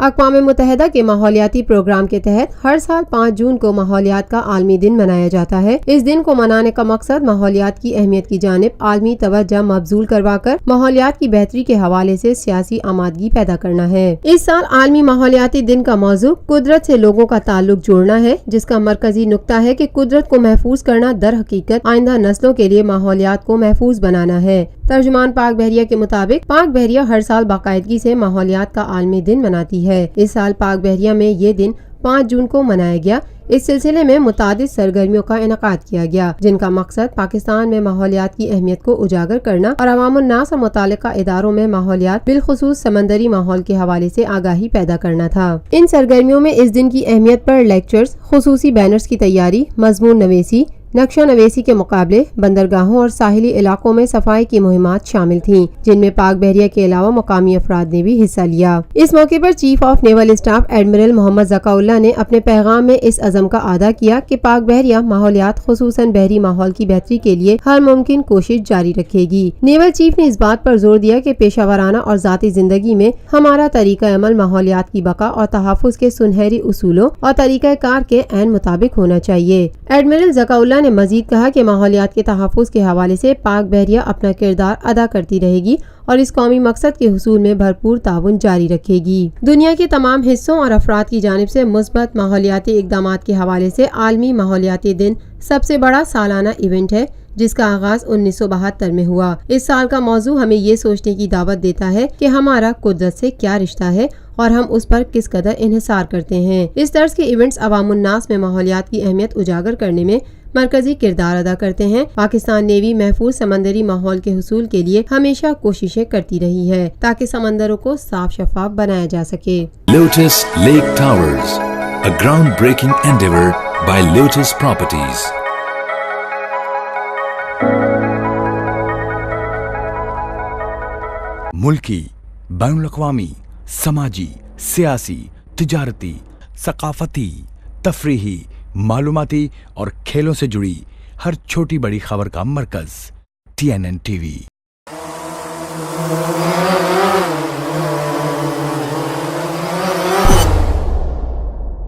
اقوام متحدہ کے ماحولیاتی پروگرام کے تحت ہر سال 5 جون کو ماحولیات کا عالمی دن منایا جاتا ہے۔ اس دن کو منانے کا مقصد ماحولیات کی اہمیت کی جانب عالمی توجہ مبذول کروا کر ماحولیات کی بہتری کے حوالے سے سیاسی آمادگی پیدا کرنا ہے۔ اس سال عالمی ماحولیاتی دن کا موضوع قدرت سے لوگوں کا تعلق جوڑنا ہے، جس کا مرکزی نقطہ ہے کہ قدرت کو محفوظ کرنا در حقیقت آئندہ نسلوں کے لیے ماحولیات کو محفوظ بنانا ہے۔ ترجمان پاک بحریہ کے مطابق پاک بحریہ ہر سال باقاعدگی سے ماحولیات کا عالمی دن مناتی ہے۔ اس سال پاک بحریہ میں یہ دن 5 جون کو منایا گیا۔ اس سلسلے میں متعدد سرگرمیوں کا انعقاد کیا گیا، جن کا مقصد پاکستان میں ماحولیات کی اہمیت کو اجاگر کرنا اور عوام الناس اور متعلقہ اداروں میں ماحولیات بالخصوص سمندری ماحول کے حوالے سے آگاہی پیدا کرنا تھا۔ ان سرگرمیوں میں اس دن کی اہمیت پر لیکچرز، خصوصی بینرز کی تیاری، مضمون نویسی، نقشہ نویسی کے مقابلے، بندرگاہوں اور ساحلی علاقوں میں صفائی کی مہمات شامل تھیں، جن میں پاک بحریہ کے علاوہ مقامی افراد نے بھی حصہ لیا۔ اس موقع پر chief of naval staff admiral Muhammad Zakaullah نے اپنے پیغام میں اس عزم کا اعادہ کیا کہ پاک بحریہ ماحولیات خصوصاً بحری ماحول کی بہتری کے لیے ہر ممکن کوشش جاری رکھے گی۔ نیول چیف نے اس بات پر زور دیا کہ پیشہ ورانہ اور ذاتی زندگی میں ہمارا طریقہ عمل ماحولیات کی بقا اور تحفظ کے سنہری اصولوں اور طریقہ کار کے عین مطابق ہونا چاہیے۔ ایڈمرل ذکا اللہ نے مزید کہا کہ ماحولیات کے تحفظ کے حوالے سے پاک بحریہ اپنا کردار ادا کرتی رہے گی اور اس قومی مقصد کے حصول میں بھرپور تعاون جاری رکھے گی۔ دنیا کے تمام حصوں اور افراد کی جانب سے مثبت ماحولیاتی اقدامات کے حوالے سے عالمی ماحولیاتی دن سب سے بڑا سالانہ ایونٹ ہے، جس کا آغاز 1972 میں ہوا۔ اس سال کا موضوع ہمیں یہ سوچنے کی دعوت دیتا ہے کہ ہمارا قدرت سے کیا رشتہ ہے اور ہم اس پر کس قدر انحصار کرتے ہیں۔ اس طرز کے ایونٹس عوام الناس میں ماحولیات کی اہمیت اجاگر کرنے میں مرکزی کردار ادا کرتے ہیں۔ پاکستان نیوی محفوظ سمندری ماحول کے حصول کے لیے ہمیشہ کوششیں کرتی رہی ہے تاکہ سمندروں کو صاف شفاف بنایا جا سکے۔ Lotus Lake Towers, a groundbreaking endeavor by Lotus Properties۔ ملکی، بین الاقوامی، سماجی، سیاسی، تجارتی، ثقافتی، تفریحی، معلوماتی اور کھیلوں سے جڑی ہر چھوٹی بڑی خبر کا مرکز TNN TV۔